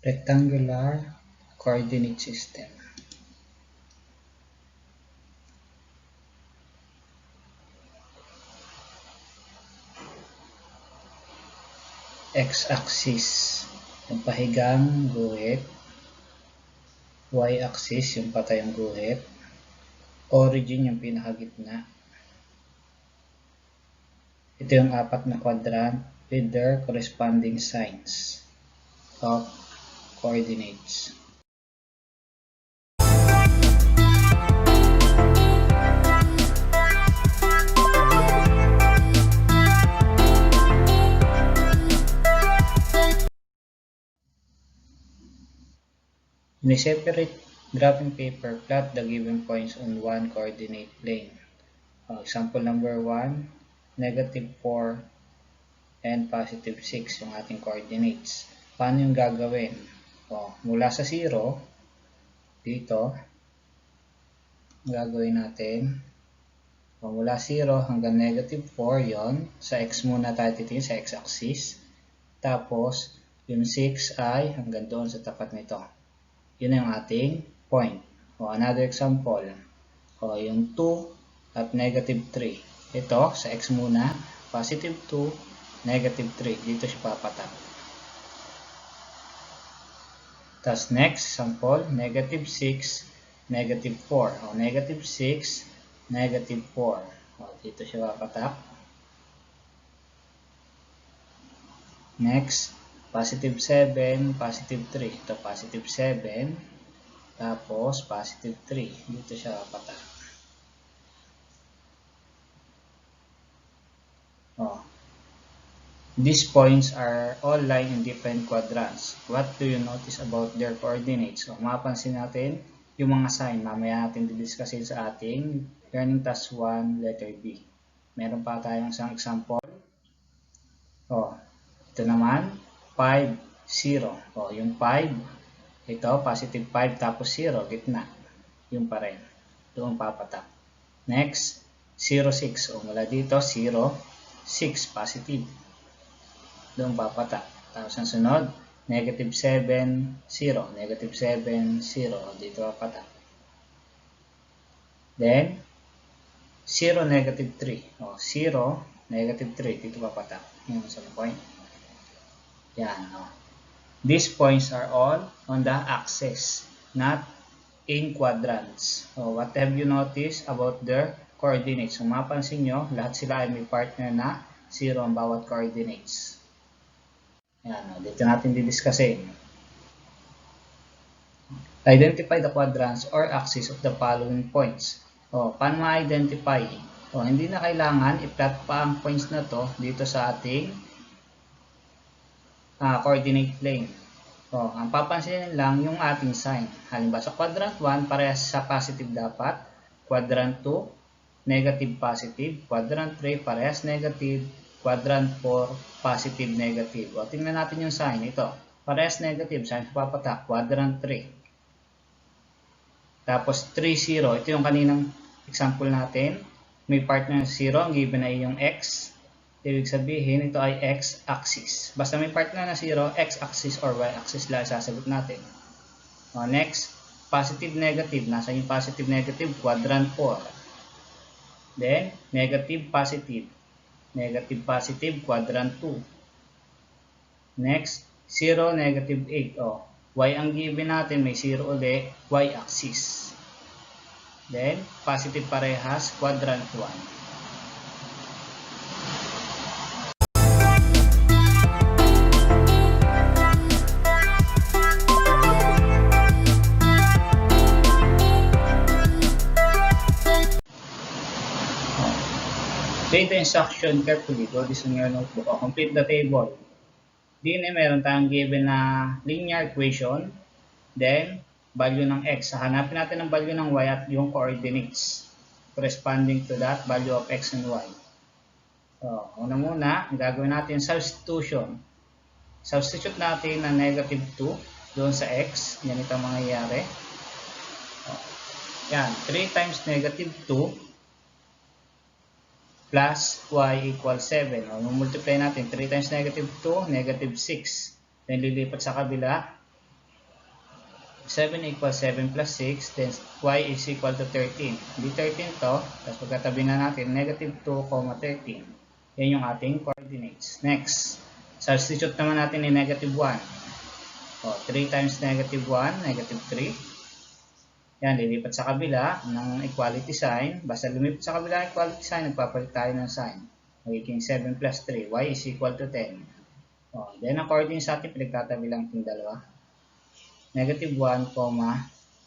Rectangular coordinate system. X-axis yung pahigang guhit, Y-axis yung patayang guhit, origin yung pinakagitna. Ito yung apat na quadrant with their corresponding signs of coordinates. In a separate graphing paper, plot the given points on one coordinate plane. Example number 1, -4 and +6 yung ating coordinates. Paano yung gagawin? Mula sa 0, dito, gagawin natin, mula 0 hanggang -4, yon. Sa x muna tayo titingin, sa x-axis. Tapos, yung 6 ay hanggang doon sa tapat nito. Yun yung ating point. Another example. Yung 2 at -3. Ito, sa x muna, +2, -3. Dito siya papatak. Tapos next example, -6, -4. -6, -4. Dito siya papatak. Next, +7, +3. Ito, +7. Tapos, +3. Dito siya papatak. These points are all lying in different quadrants. What do you notice about their coordinates? Mapapansin natin yung mga sign. Mamaya natin didiscusin sa ating Learning Task 1, letter B. Meron pa tayong isang example. Ito naman, 5, 0. Yung 5, ito, +5 tapos 0, gitna. Yung pa rin. Doon papatak. Next, 0, 6. Mula dito, 0, 6, positive. Doon papatak. Tapos ang sunod, -7, 0. -7, 0. Dito papatak. Then, 0, -3. 0, -3. Dito papatak. Yung isang point. Yan. These points are all on the axis, not in quadrants. What have you noticed about their coordinates? Mapansin nyo, lahat sila ay may partner na 0 ang bawat coordinates. Yan. Dito natin didiscusin. Identify the quadrants or axes of the following points. Paano ma-identify? Hindi na kailangan i-plot pa ang points na to dito sa ating coordinate plane. Ang papansinin lang yung ating sign. Halimbawa sa quadrant 1, parehas sa positive dapat. Quadrant 2, negative positive. Quadrant 3, parehas negative. Quadrant 4, positive negative. Tingnan natin yung sign. Ito, parehas negative. Sign sa papatak. Quadrant 3. Tapos 3, 0. Ito yung kaninang example natin. May partner 0. Ang given ay yung x. Ibig sabihin, ito ay x-axis. Basta may partner na 0, x-axis or y-axis lang sasagot natin. Next, positive negative. Nasa yung positive negative? Quadrant 4. Then, negative positive. Negative positive, quadrant 2. Next, 0, negative 8. Y ang given natin, may 0 ulit, y-axis. Then, positive parehas, quadrant 1. Read the instruction carefully. Do this in your notebook. Complete the table. Meron tayong given na linear equation. Then, value ng x. Hanapin natin ang value ng y at yung coordinates corresponding to that value of x and y. Una muna, ang gagawin natin substitution. Substitute natin na -2 doon sa x. Ganito ang mangyayari. Yan, 3 times -2 plus y equals 7. Multiply natin. 3 times -2, -6. Then lilipat sa kabila. 7 equals 7 plus 6, then y is equal to 13. Di 13 to, tapos pagkatabi na natin, negative 2, 13. Yan yung ating coordinates. Next, substitute naman natin ni negative 1. O, 3 times negative 1, negative 3. Yan, lilipat sa kabila ng equality sign. Basta lumipat sa kabila ng equality sign, nagpapalit tayo ng sign. Magiging 7 plus 3, y is equal to 10. O, then ang coordinates sa atin, pinagtatabi lang itong dalawa. Negative 1,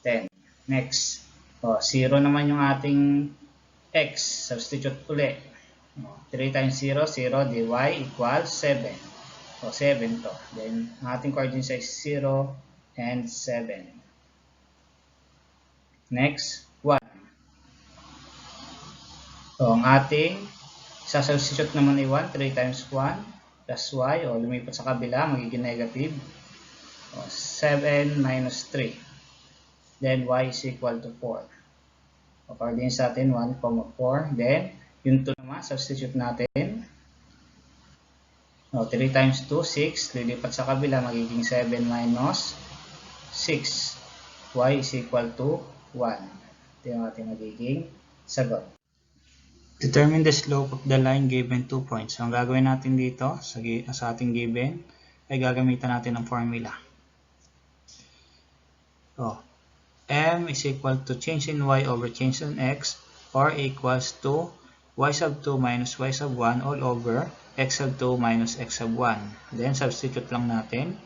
10. Next, 0 naman yung ating x. Substitute uli. 3 times 0, 0, dy equals 7. 7 to. Then, ang ating coordinates is 0 and 7. Next, 1. Ang ating substitute naman ay 1. 3 times 1 plus y. Lumipat sa kabila, magiging negative. 7 minus 3. Then, y is equal to 4. Coordinates natin, 1, 4. Then, yung 2 naman, substitute natin. 3 times 2, 6. Lilipat sa kabila, magiging 7 minus 6. Y is equal to 1. Ito yung ating magiging sagot. Determine the slope of the line given 2 points. So, ang gagawin natin dito sa ating given ay gagamitan natin ng formula. M is equal to change in y over change in x, or equals to y sub 2 minus y sub 1 all over x sub 2 minus x sub 1. Then, substitute lang natin.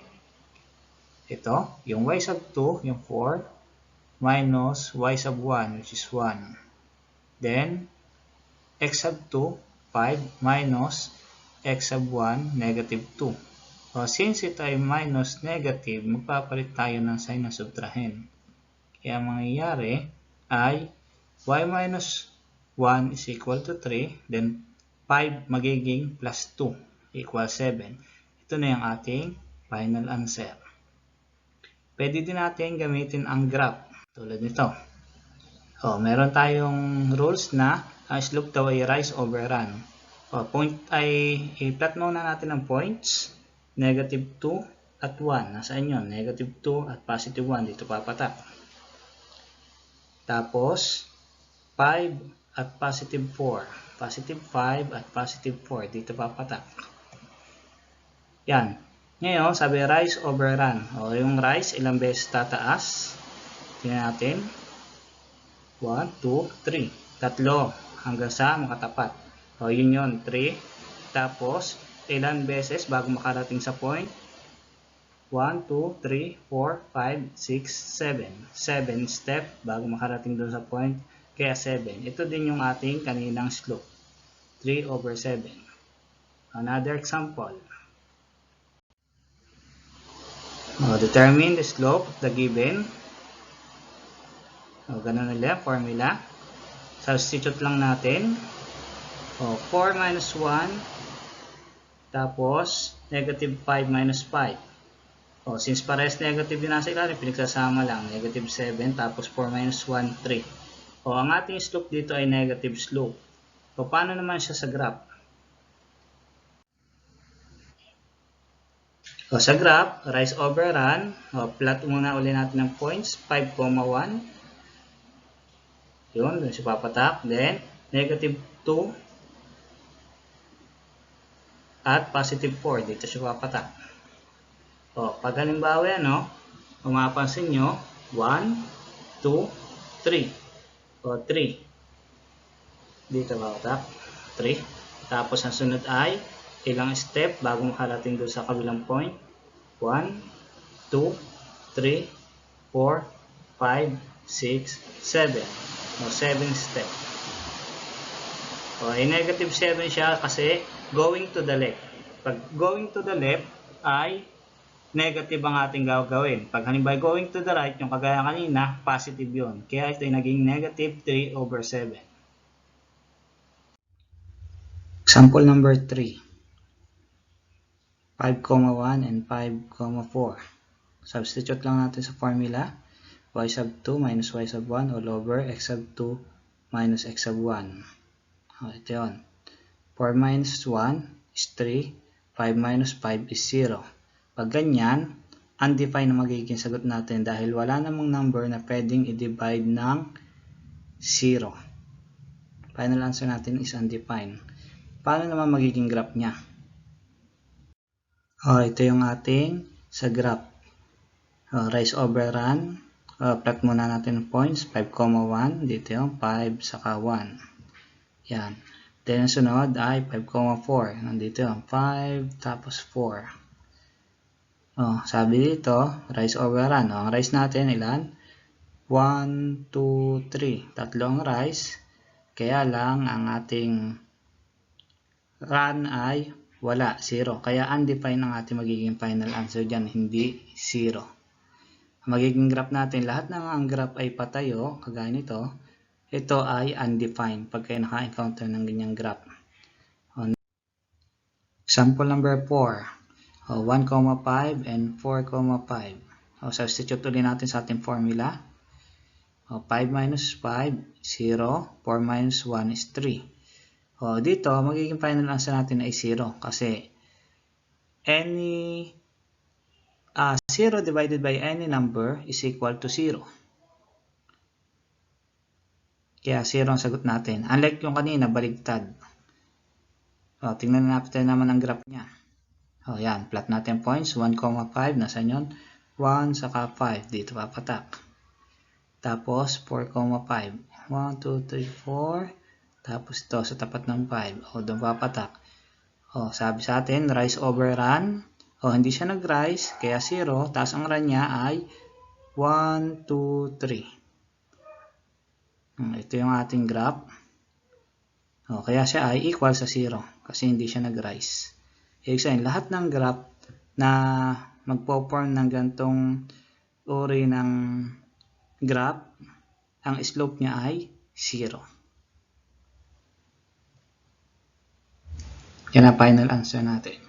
Ito, yung y sub 2, yung 4, minus y sub 1, which is 1. Then, x sub 2, 5, minus x sub 1, negative 2. Since ito ay minus negative, magpapalit tayo ng sign na subtrahen. Kaya ang mangyayari ay y minus 1 is equal to 3, then 5 magiging plus 2 equals 7. Ito na yung ating final answer. Pwede din natin gamitin ang graph tulad nito. Meron tayong rules na slope daw ay rise over run. Point ay i-plot muna natin ang points. Negative 2 at 1. Nasaan yun? Negative 2 at positive 1. Dito papatak. Tapos, 5 at positive 4. Positive 5 at positive 4. Dito papatak. Yan. Ngayon, sabi rise over run. Yung rise, ilang beses tataas? Tingnan natin. 1, 2, 3. Tatlo. Hanggang sa makatapat. Yun yun. 3. Tapos, ilan beses bago makarating sa point? 1, 2, 3, 4, 5, 6, 7. 7 step bago makarating doon sa point. Kaya 7. Ito din yung ating kaninang slope. 3 over 7. Another example. Determine the slope of the given. Ganun ulit, formula. Substitute lang natin. 4 minus 1. Tapos, negative 5 minus 5. Since parehas negative din nasa ilalim, pinagsasama lang. Negative 7, tapos 4 minus 1, 3. Ang ating slope dito ay negative slope. Paano naman siya sa graph? Sa graph, rise over run. Plot muna ulit natin ng points. 5, 1. Yun, dun siya papatak. Then, negative 2. At positive 4, dito siya papatak. Pag halimbawa yan, mapapansin nyo, 1, 2, 3. 3. Dito papatak, 3. Tapos ang sunod ay, ilang step bago makarating doon sa kabilang point. 1, 2, 3, 4, 5, 6, 7. 7 step. Negative 7 siya kasi going to the left. Pag going to the left ay negative ang ating gagawin. Pag halimbawa going to the right, yung kagaya kanina, positive yun. Kaya ito ay naging negative 3 over 7. Example number 3. 5,1 and 5,4. Substitute lang natin sa formula. Y sub 2 minus y sub 1 all over x sub 2 minus x sub 1. Ito yun. 4 minus 1 is 3. 5 minus 5 is 0. Pag ganyan, undefined na magiging sagot natin dahil wala namang number na pwedeng i-divide ng 0. Final answer natin is undefined. Paano naman magiging graph niya? Ito yung ating sa graph. Rise over run. Plot muna natin points. 5,1. Dito yung 5 saka 1. Yan. Then ang sunod ay 5,4. Nandito yung 5 tapos 4. Sabi dito, rise over run. Ang rise natin ilan? 1, 2, 3. Tatlo ang rise. Kaya lang ang ating run ay wala, 0. Kaya undefined ang ating magiging final answer dyan, hindi 0. Magiging graph natin, lahat ng ang graph ay patayo, kagaya nito, ito ay undefined pag kayo naka-encounter ng ganyang graph. Example number 4, 1,5 and 4,5. Substitute ulit natin sa ating formula. 5 minus 5, 0. 4 minus 1 is 3. Dito, magiging final answer natin ay 0 kasi any 0 divided by any number is equal to 0. Kaya 0 ang sagot natin. Unlike yung kanina, baligtad. Tingnan natin naman ang graph niya. Yan, plot natin points. 1,5, nasan yun? 1 saka 5, dito papatak. Tapos 4,5. 1, 2, 3, 4. Tapos ito sa tapat ng 5. Doon papatak. Sabi sa atin, rise over run. Hindi siya nag-rise, kaya 0. Tapos ang run niya ay 1, 2, 3. Ito yung ating graph. Kaya siya ay equal sa 0. Kasi hindi siya nag-rise. Ibig sabihin, lahat ng graph na magpo-form ng gantong uri ng graph, ang slope niya ay 0. Yan ang final answer natin.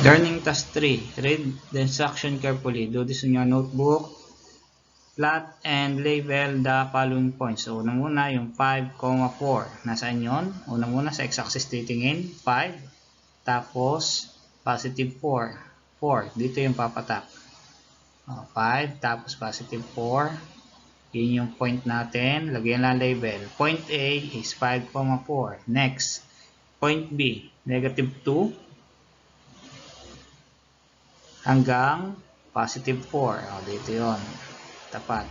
Learning task 3. Read the instruction carefully. Do this in your notebook. Plot and label the following points. So, una muna yung 5,4. Nasaan yun? Una muna sa x-axis titingin. 5. Tapos, positive 4. 4. Dito yung papatak. 5. Tapos, positive 4. Yun yung point natin. Lagyan lang label. Point A is 5,4. Next. Point B. Negative 2. Hanggang positive 4. Dito yun. Tapat.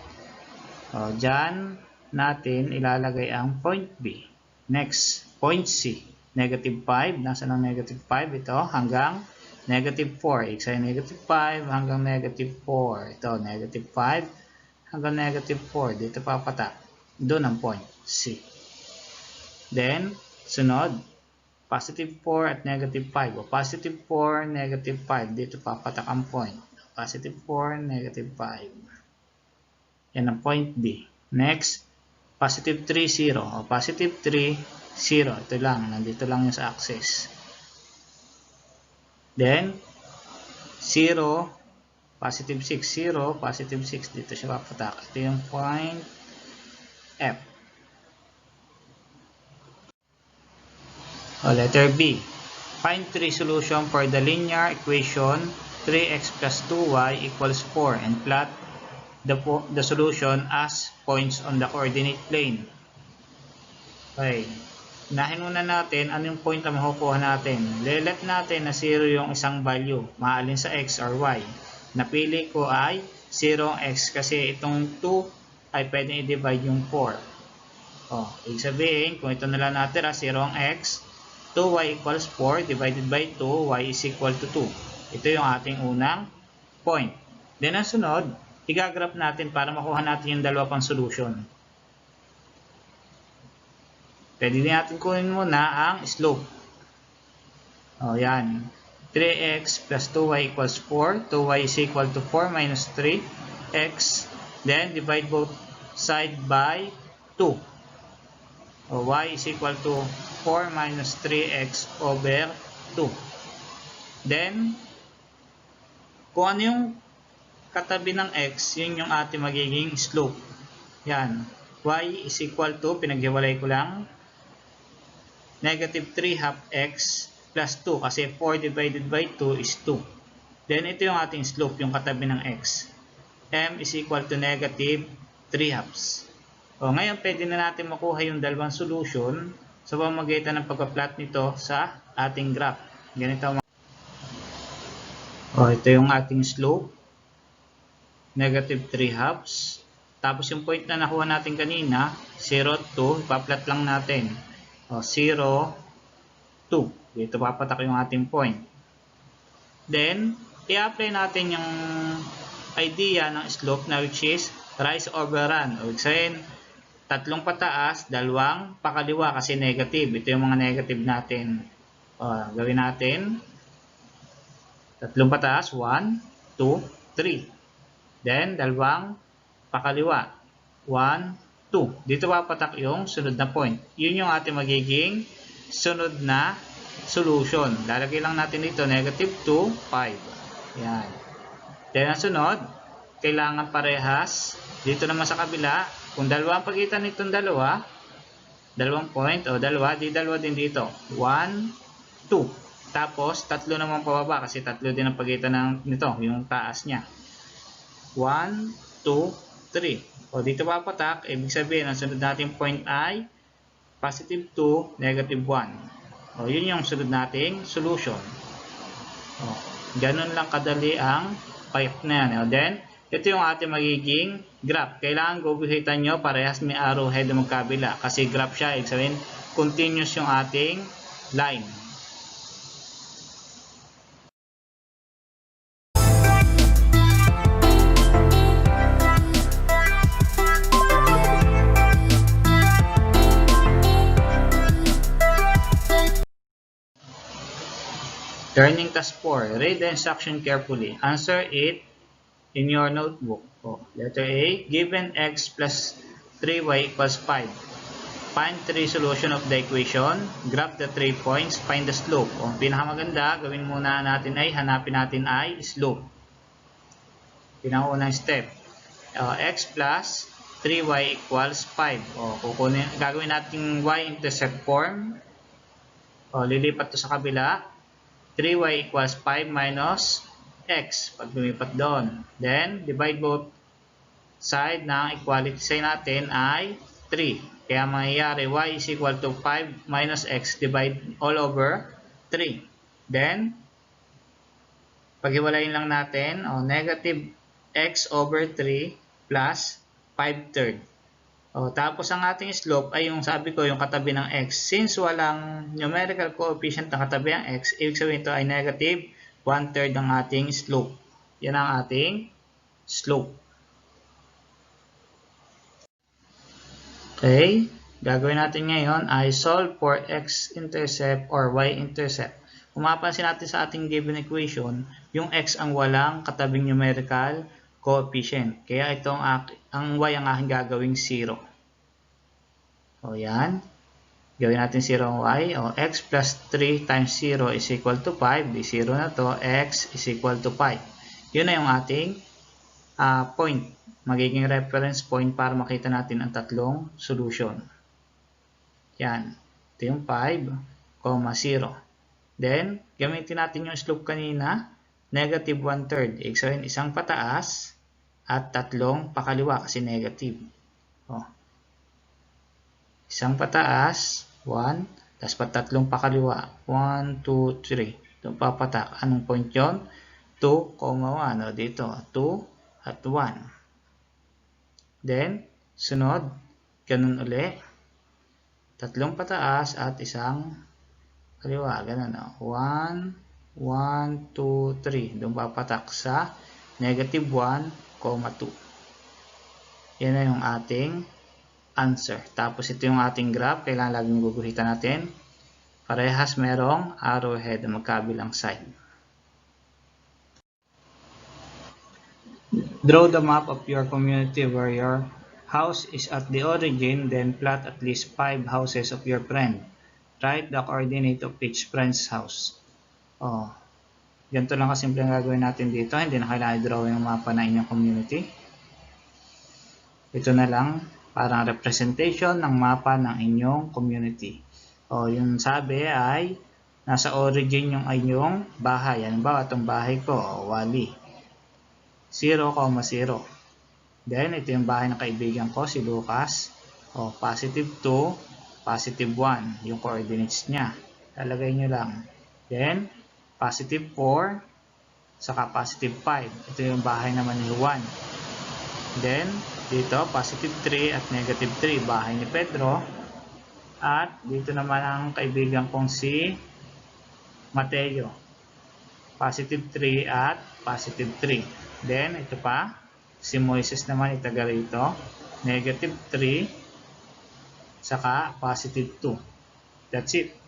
Dyan natin ilalagay ang point B. Next. Point C. Negative 5. Nasa ng negative 5? Ito. Hanggang negative 4. X ay negative 5 hanggang negative 4. Ito. Negative 5 hanggang negative 4. Dito papatak. Doon ang point C. Then, sunod. Positive 4 at negative 5. Positive 4, negative 5. Dito papatak ang point. Positive 4, negative 5. Yan ang point B. Next, positive 3, 0. Positive 3, 0. Ito lang. Nandito lang yung sa axis. Then, 0, positive 6, 0, positive 6. Dito siya papatak. Ito yung point F. Letter B. Find 3 solution for the linear equation 3x plus 2y equals 4 and plot the solution as points on the coordinate plane. Okay. Unahin muna natin ano yung point na makukuha natin. Lelet natin na 0 yung isang value. Maalin sa x or y. Napili ko ay 0 ang x kasi itong 2 ay pwedeng i-divide yung 4. Ibig sabihin, kung ito na lang natira, 0 ang x, 2y equals 4 divided by 2, y is equal to 2. Ito yung ating unang point. Then ang sunod, igagraph natin para makuha natin yung dalawa pang solution. Pwede din natin kunin muna ang slope. Yan. 3x plus 2y equals 4. 2y is equal to 4 minus 3x. Then divide both side by 2. Y is equal to 4 minus 3x over 2. Then, kung ano yung katabi ng x, yun yung ating magiging slope. Yan. Y is equal to, pinaghiwalay ko lang, negative 3 half x plus 2 kasi 4 divided by 2 is 2. Then ito yung ating slope, yung katabi ng x. M is equal to negative 3 halves. O, ngayon pwede na natin makuha yung dalawang solution sa pamamagitan ng pagpa-plot nito sa ating graph. Ganito. O, ito yung ating slope, negative 3 halves. Tapos yung point na nakuha natin kanina, 0, 2, ipa-plot lang natin. O, 0, 2. Dito papatak yung ating point. Then, i-apply natin yung idea ng slope na which is rise over run. O, sabihin, tatlong pataas, dalawang pakaliwa kasi negative. Ito yung mga negative natin. O, gawin natin. Tatlong pataas, 1, 2, 3. Then, dalawang pakaliwa, 1, 2. Dito papatak yung sunod na point. Yun yung ating magiging sunod na solution. Lalagay lang natin dito, negative 2, 5. Yan. Then, ang sunod, kailangan parehas. Dito naman sa kabila, kung dalawa ang pagitan nitong dalawa, dalawang point, o dalawa, di dalawa din dito. 1, 2. Tapos, tatlo naman pababa kasi tatlo din ang pagitan nito, yung taas niya. 1, 2, 3. O, dito papatak, ibig sabihin, ang sunod nating point ay positive 2, negative 1. O, yun yung sunod nating solution. O, ganun lang kadali ang pipe na yan. O, then, ito yung ating magiging graph. Kailangan guguhitan nyo parehas may arrowhead na magkabila. Kasi graph siya, ibig sabihin, continuous yung ating line. Learning task 4. Read the instruction carefully. Answer it in your notebook. Oh, letter A. Given x plus 3y equals 5. Find 3 solution of the equation. Graph the 3 points. Find the slope. O, pinakamaganda, gawin muna natin ay, hanapin natin ay slope. Pinakaunang step. X plus 3y equals 5. O, gagawin natin y-intercept form. O, lilipat to sa kabila. 3y equals 5 minus x. Pag lumipat doon. Then, divide both side ng equality sign natin ay 3. Kaya mangyayari y is equal to 5 minus x divide all over 3. Then, paghiwalayin lang natin, negative x over 3 plus 5/3. Tapos ang ating slope ay yung sabi ko, yung katabi ng x. Since walang numerical coefficient na katabi ng x, ibig sabihin ito ay negative 1/3 ang ating slope. Yan ang ating slope. Okay, gagawin natin ngayon ay solve for x-intercept or y-intercept. Kung mapansin natin sa ating given equation, yung x ang walang katabing numerical coefficient. Kaya ito ang y ang aking gagawing 0. O yan. Gawin natin 0 ang y. O x plus 3 times 0 is equal to 5. Di 0 na to. X is equal to 5. Yun na yung ating point. Magiging reference point para makita natin ang tatlong solution. Yan. Ito yung 5, 0. Then, gamitin natin yung slope kanina. Negative 1/3. Ibig sabihin, isang pataas at tatlong pakaliwa kasi negative. Isang pataas, 1, tapos tatlong pakaliwa, 1, 2, 3. Ito papatak. Anong point yon? 2, 1. Dito, 2 at 1. Then, sunod, ganun uli. Tatlong pataas at isang kaliwa. Ganun. 1, 1, 2, 3. Doon papatak sa negative 1, 2. Yan na yung ating answer. Tapos ito yung ating graph. Kailangan laging guguhitan natin. Parehas merong arrowhead na magkabilang side. Draw the map of your community where your house is at the origin, then plot at least 5 houses of your friend. Write the coordinate of each friend's house. Ganito lang kasimple ang gagawin natin dito. Hindi na kailangan i-draw yung mapa na inyong community. Ito na lang, parang representation ng mapa ng inyong community. O, yung sabi ay, nasa origin yung inyong bahay. Halimbawa, itong bahay ko, Wally. 0, 0. Then, ito yung bahay ng kaibigan ko, si Lucas. O, positive 2, positive 1, yung coordinates niya. Lalagay nyo lang. Then, positive 4, saka positive 5. Ito yung bahay naman ni Juan. Then, dito, positive 3 at negative 3, bahay ni Pedro. At dito naman ang kaibigan kong si Mateo. Positive 3 at positive 3. Then, ito pa, si Moises naman itaga rito. Negative 3, saka positive 2. That's it.